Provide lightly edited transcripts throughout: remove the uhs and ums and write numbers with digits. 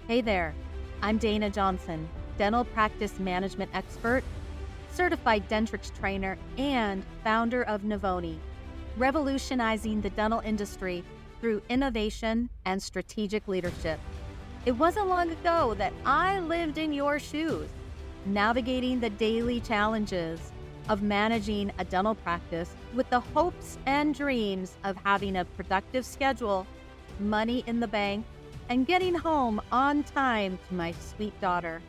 Hey there, I'm Dayna Johnson, dental practice management expert, certified Dentrix trainer, and founder of Navoni, revolutionizing the dental industry through innovation and strategic leadership. It wasn't long ago that I lived in your shoes, navigating the daily challenges of managing a dental practice with the hopes and dreams of having a productive schedule, money in the bank, and getting home on time to my sweet daughter.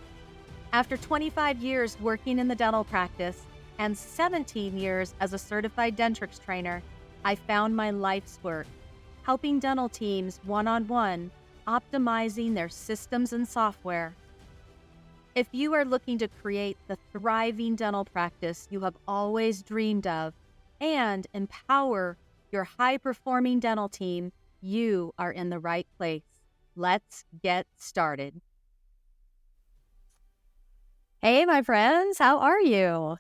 After 25 years working in the dental practice and 17 years as a certified Dentrix trainer, I found my life's work, helping dental teams one-on-one, optimizing their systems and software. If you are looking to create the thriving dental practice you have always dreamed of and empower your high-performing dental team, you are in the right place. Let's get started. Hey, my friends, how are you?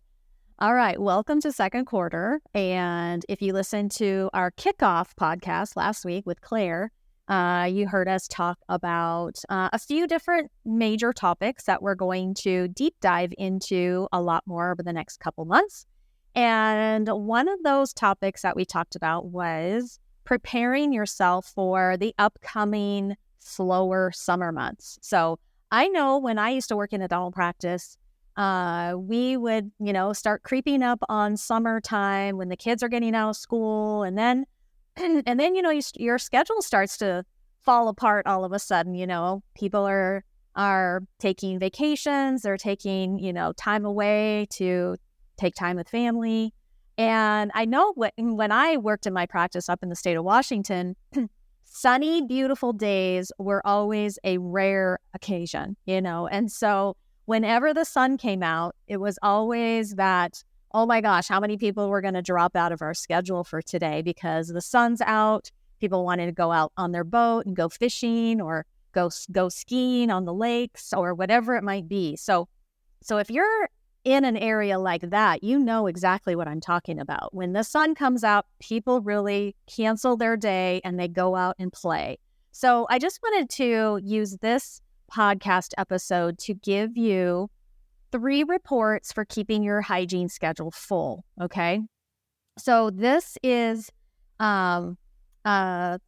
All right, welcome to second quarter. And if you listened to our kickoff podcast last week with Claire, you heard us talk about a few different major topics that we're going to deep dive into a lot more over the next couple months. And one of those topics that we talked about was preparing yourself for the upcoming slower summer months. So I know when I used to work in a dental practice, we would, start creeping up on summertime when the kids are getting out of school, and then your schedule starts to fall apart all of a sudden. People are taking vacations, they're taking, time away to take time with family. And I know when I worked in my practice up in the state of Washington, sunny, beautiful days were always a rare occasion, and so whenever the sun came out, it was always that, oh my gosh, how many people were going to drop out of our schedule for today because the sun's out. People wanted to go out on their boat and go fishing or go skiing on the lakes or whatever it might be. So if you're in an area like that, you know exactly what I'm talking about. When the sun comes out, people really cancel their day and they go out and play. So I just wanted to use this podcast episode to give you 3 reports for keeping your hygiene schedule full, okay? So this is 3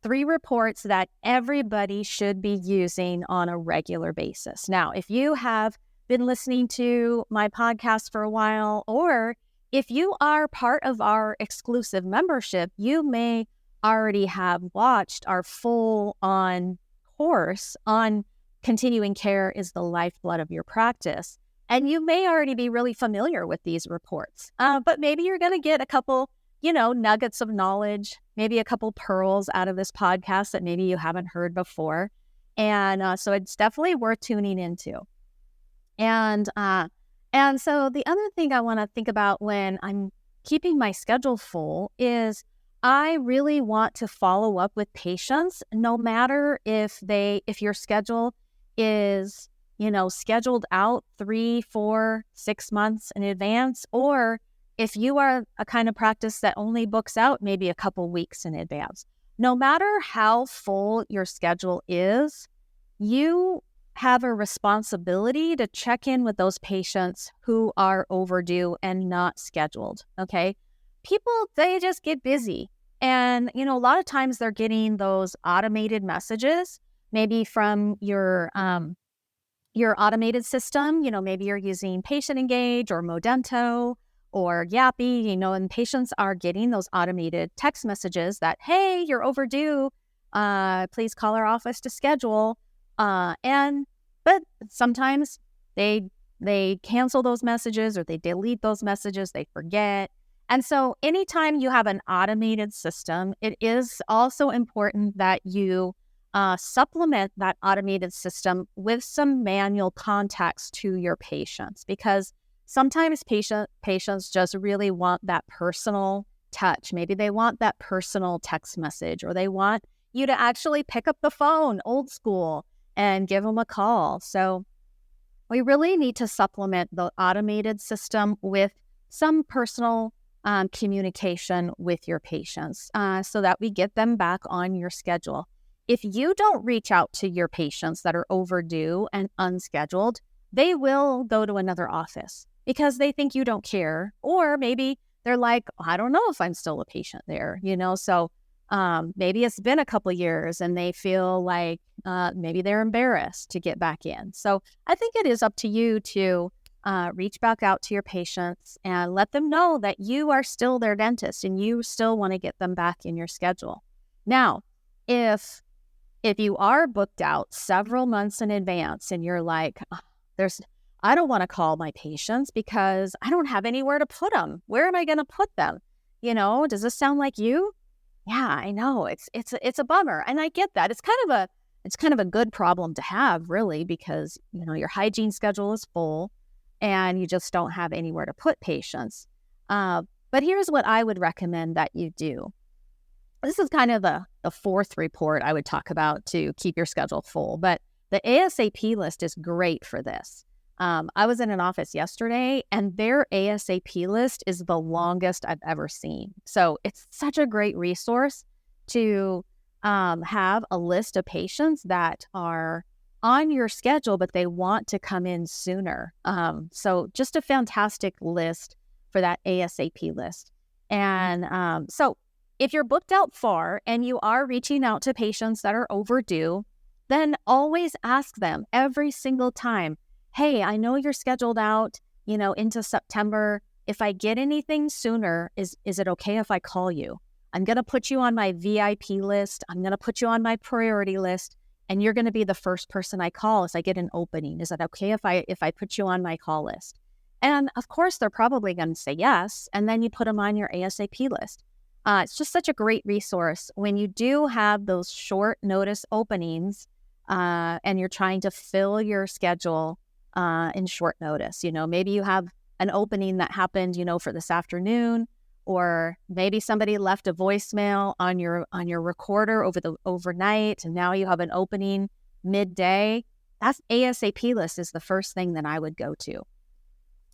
reports that everybody should be using on a regular basis. Now, if you have been listening to my podcast for a while, or if you are part of our exclusive membership, you may already have watched our full-on course on continuing care is the lifeblood of your practice. And you may already be really familiar with these reports, but maybe you're going to get a couple, nuggets of knowledge, maybe a couple pearls out of this podcast that maybe you haven't heard before. And so it's definitely worth tuning into. And so the other thing I want to think about when I'm keeping my schedule full is I really want to follow up with patients, no matter if your schedule is, scheduled out 3, 4, 6 months in advance, or if you are a kind of practice that only books out maybe a couple weeks in advance. No matter how full your schedule is, you have a responsibility to check in with those patients who are overdue and not scheduled, okay? People, they just get busy. And, a lot of times they're getting those automated messages, maybe from your automated system. Maybe you're using Patient Engage or Modento or Yappy, and patients are getting those automated text messages that, hey, you're overdue. Please call our office to schedule. But sometimes they cancel those messages or they delete those messages, they forget. And so anytime you have an automated system, it is also important that you supplement that automated system with some manual contacts to your patients, because sometimes patients just really want that personal touch. Maybe they want that personal text message, or they want you to actually pick up the phone, old school, and give them a call. So we really need to supplement the automated system with some personal communication with your patients so that we get them back on your schedule. if you don't reach out to your patients that are overdue and unscheduled, they will go to another office because they think you don't care. Or maybe they're like, I don't know if I'm still a patient there, So maybe it's been a couple years and they feel like maybe they're embarrassed to get back in. So I think it is up to you to reach back out to your patients and let them know that you are still their dentist and you still want to get them back in your schedule. Now, if you are booked out several months in advance and you're like, I don't want to call my patients because I don't have anywhere to put them. Where am I going to put them? Does this sound like you? Yeah, I know. It's a bummer. And I get that. It's kind of a good problem to have, really, because, your hygiene schedule is full and you just don't have anywhere to put patients. But here's what I would recommend that you do. This is kind of the fourth report I would talk about to keep your schedule full, but the ASAP list is great for this. I was in an office yesterday and their ASAP list is the longest I've ever seen. So it's such a great resource to have a list of patients that are on your schedule, but they want to come in sooner. So just a fantastic list for that ASAP list. And so if you're booked out far and you are reaching out to patients that are overdue, then always ask them every single time, hey, I know you're scheduled out, into September. If I get anything sooner, is it okay if I call you? I'm going to put you on my VIP list. I'm going to put you on my priority list, and you're going to be the first person I call as I get an opening. Is it okay if I put you on my call list? And of course, they're probably going to say yes, and then you put them on your ASAP list. It's just such a great resource when you do have those short notice openings and you're trying to fill your schedule in short notice. Maybe you have an opening that happened, for this afternoon, or maybe somebody left a voicemail on your recorder overnight, and now you have an opening midday. That's ASAP list is the first thing that I would go to.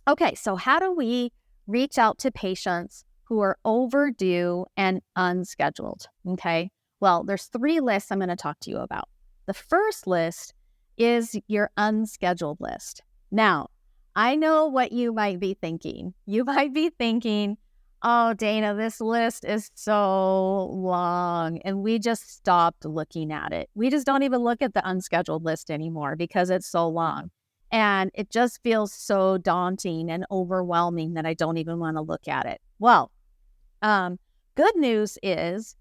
Okay, so how do we reach out to patients who are overdue and unscheduled? Okay, well, there's 3 lists I'm going to talk to you about. The first list is your unscheduled list. Now, I know what you might be thinking. You might be thinking, oh, Dayna, this list is so long, and we just stopped looking at it. We just don't even look at the unscheduled list anymore because it's so long. And it just feels so daunting and overwhelming that I don't even want to look at it. Well, good news is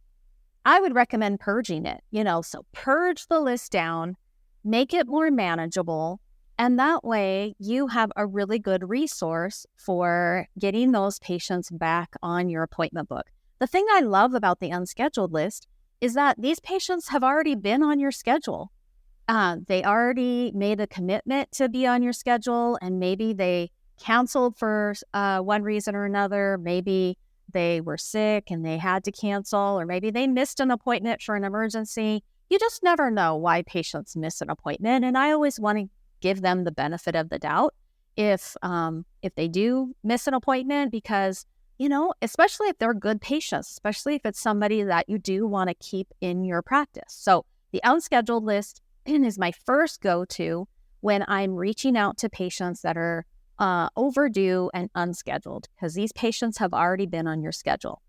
I would recommend purging it, so purge the list down, make it more manageable, and that way you have a really good resource for getting those patients back on your appointment book. The thing I love about the unscheduled list is that these patients have already been on your schedule. They already made a commitment to be on your schedule, and maybe they canceled for one reason or another. Maybe they were sick and they had to cancel, or maybe they missed an appointment for an emergency. You just never know why patients miss an appointment, and I always want to give them the benefit of the doubt if they do miss an appointment, because especially if they're good patients, especially if it's somebody that you do want to keep in your practice. So the unscheduled list is my first go-to when I'm reaching out to patients that are overdue and unscheduled, because these patients have already been on your schedule.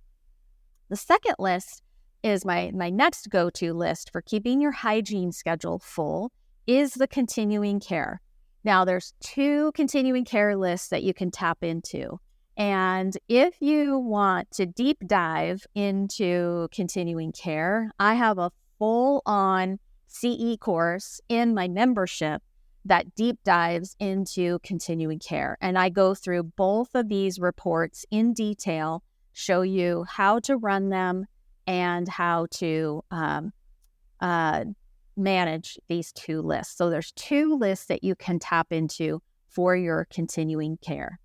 The second list is my next go-to list for keeping your hygiene schedule full is the continuing care. Now, there's 2 continuing care lists that you can tap into. And if you want to deep dive into continuing care, I have a full-on CE course in my membership that deep dives into continuing care. And I go through both of these reports in detail, show you how to run them and how to manage these 2 lists. So there's 2 lists that you can tap into for your continuing care.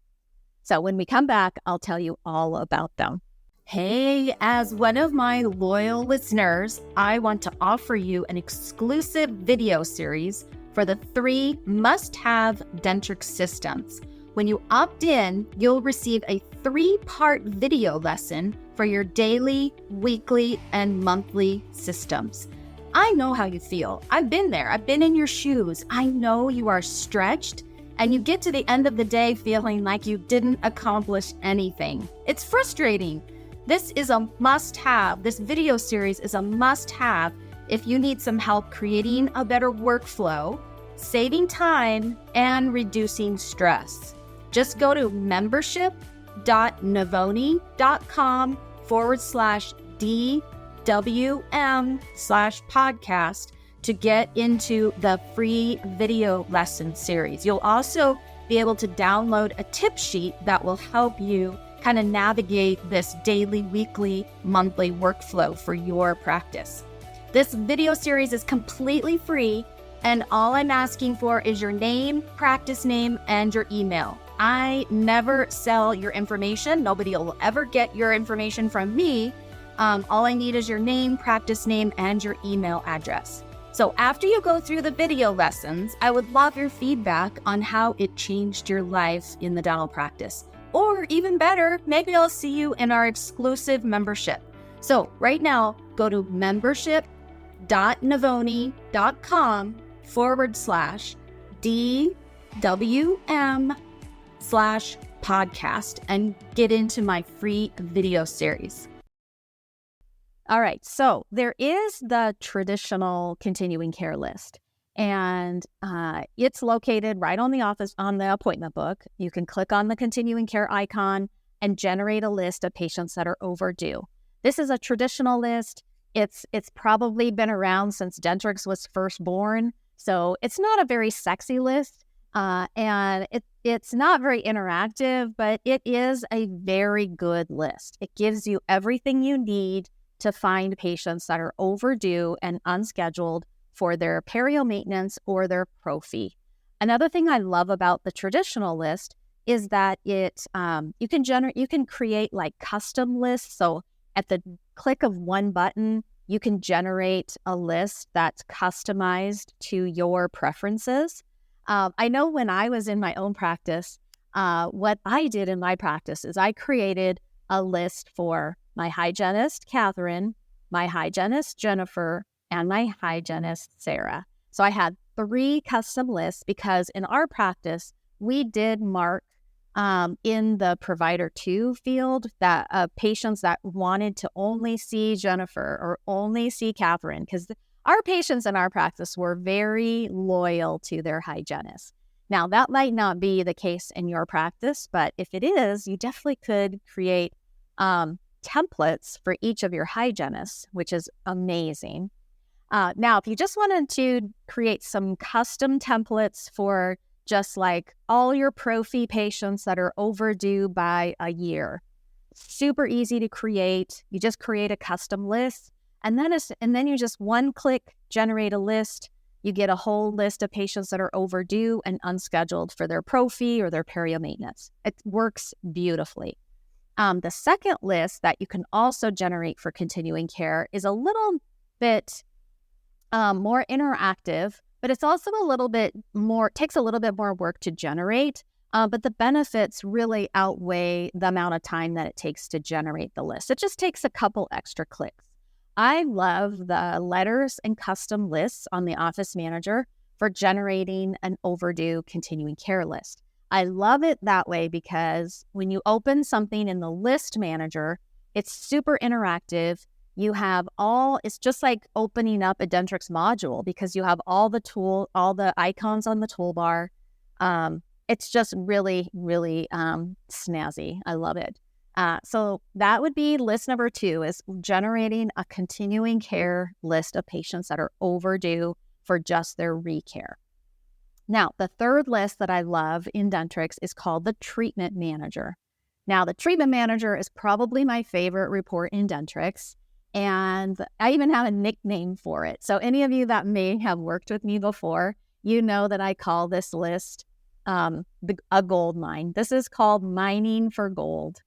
So when we come back, I'll tell you all about them. Hey, as one of my loyal listeners, I want to offer you an exclusive video series for the 3 must-have Dentrix systems. When you opt in, you'll receive a 3-part video lesson for your daily, weekly, and monthly systems. I know how you feel. I've been there. I've been in your shoes. I know you are stretched and you get to the end of the day feeling like you didn't accomplish anything. It's frustrating. This is a must-have. This video series is a must-have if you need some help creating a better workflow, saving time, and reducing stress. Just go to membership.navoni.com/DWM/podcast to get into the free video lesson series. You'll also be able to download a tip sheet that will help you kind of navigate this daily, weekly, monthly workflow for your practice. This video series is completely free, and all I'm asking for is your name, practice name, and your email. I never sell your information. Nobody will ever get your information from me. All I need is your name, practice name, and your email address. So after you go through the video lessons, I would love your feedback on how it changed your life in the dental practice. Or even better, maybe I'll see you in our exclusive membership. So right now, go to membership.navoni.com/DWM/podcast and get into my free video series. All right, so there is the traditional continuing care list, and it's located right on the appointment book. You can click on the continuing care icon and generate a list of patients that are overdue. This is a traditional list. It's probably been around since Dentrix was first born, so it's not a very sexy list, and it's not very interactive, but it is a very good list. It gives you everything you need to find patients that are overdue and unscheduled for their perio maintenance or their prophy. Another thing I love about the traditional list is that you can create like custom lists. So at the click of one button, you can generate a list that's customized to your preferences. I know when I was in my own practice, what I did in my practice is I created a list for my hygienist, Catherine, my hygienist, Jennifer, and my hygienist, Sarah. So I had 3 custom lists because in our practice, we did mark in the provider 2 field that patients that wanted to only see Jennifer or only see Catherine, because our patients in our practice were very loyal to their hygienist. Now, that might not be the case in your practice, but if it is, you definitely could create templates for each of your hygienists, which is amazing. Now, if you just wanted to create some custom templates for just like all your prophy patients that are overdue by a year, super easy to create. You just create a custom list, and then you just one-click generate a list. You get a whole list of patients that are overdue and unscheduled for their prophy or their perio maintenance. It works beautifully. The second list that you can also generate for continuing care is a little bit more interactive, but it's also takes a little bit more work to generate, but the benefits really outweigh the amount of time that it takes to generate the list. It just takes a couple extra clicks. I love the letters and custom lists on the Office Manager for generating an overdue continuing care list. I love it that way because when you open something in the list manager, it's super interactive. It's just like opening up a Dentrix module because you have all the icons on the toolbar. It's just really, really snazzy. I love it. So that would be list number 2, is generating a continuing care list of patients that are overdue for just their recare. Now, the third list that I love in Dentrix is called the Treatment Manager. Now, the Treatment Manager is probably my favorite report in Dentrix, and I even have a nickname for it. So any of you that may have worked with me before, you know that I call this list a gold mine. This is called mining for gold.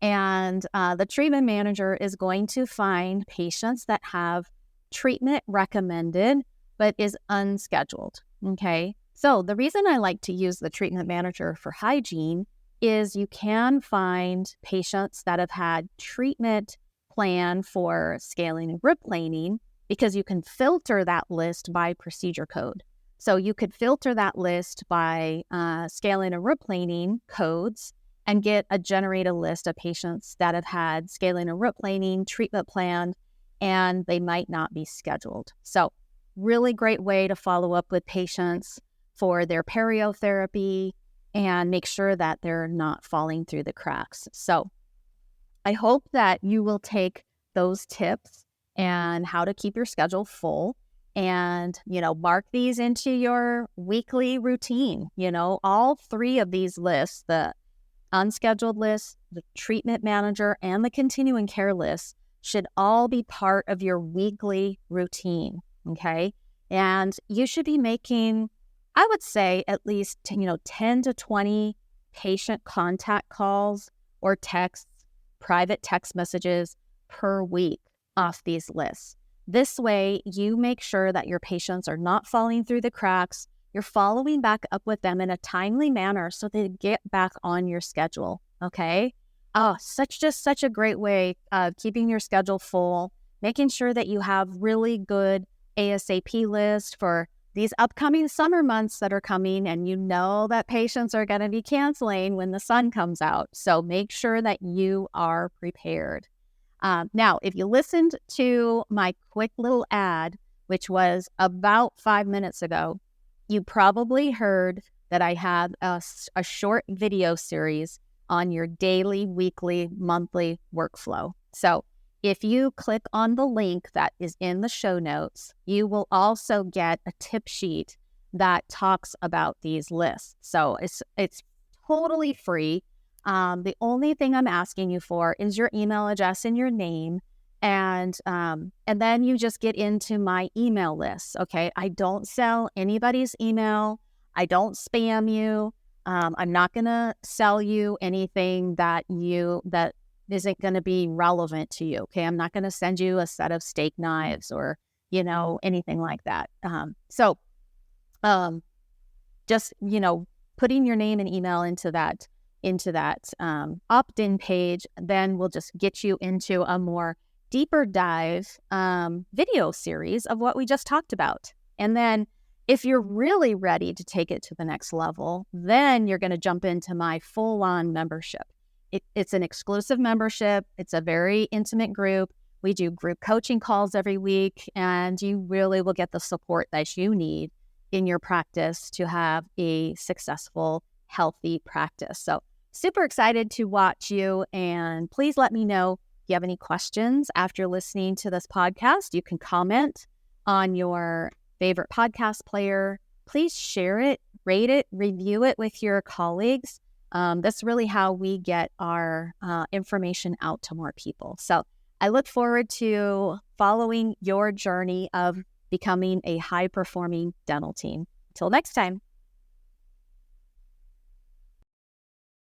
And the Treatment Manager is going to find patients that have treatment recommended but is unscheduled, okay? So the reason I like to use the Treatment Manager for Hygiene is you can find patients that have had treatment plan for scaling and grip planing, because you can filter that list by procedure code. So you could filter that list by scaling and root planing codes and generate a list of patients that have had scaling and root planing treatment planned, and they might not be scheduled. So really great way to follow up with patients for their periotherapy and make sure that they're not falling through the cracks. So I hope that you will take those tips and how to keep your schedule full and, mark these into your weekly routine. All three of these lists, the unscheduled list, the treatment manager, and the continuing care list, should all be part of your weekly routine, okay? And you should be making, I would say, at least 10 to 20 patient contact calls or texts, private text messages per week off these lists. This way, you make sure that your patients are not falling through the cracks. You're following back up with them in a timely manner so they get back on your schedule, okay? Oh, such a great way of keeping your schedule full, making sure that you have really good ASAP list for these upcoming summer months that are coming, and that patients are going to be canceling when the sun comes out. So make sure that you are prepared. Now, if you listened to my quick little ad, which was about 5 minutes ago, you probably heard that I had a short video series on your daily, weekly, monthly workflow. So if you click on the link that is in the show notes, you will also get a tip sheet that talks about these lists. So it's totally free. The only thing I'm asking you for is your email address and your name, and then you just get into my email list. Okay, I don't sell anybody's email. I don't spam you. I'm not gonna sell you anything that isn't gonna be relevant to you. Okay, I'm not gonna send you a set of steak knives or anything like that. Just putting your name and email into that opt-in page, then we'll just get you into a more deeper dive video series of what we just talked about. And then if you're really ready to take it to the next level, then you're going to jump into my full-on membership. It's an exclusive membership. It's a very intimate group. We do group coaching calls every week, and you really will get the support that you need in your practice to have a successful, healthy practice. So super excited to watch you, and please let me know if you have any questions after listening to this podcast. You can comment on your favorite podcast player. Please share it, rate it, review it with your colleagues. That's really how we get our information out to more people. So I look forward to following your journey of becoming a high-performing dental team. Until next time.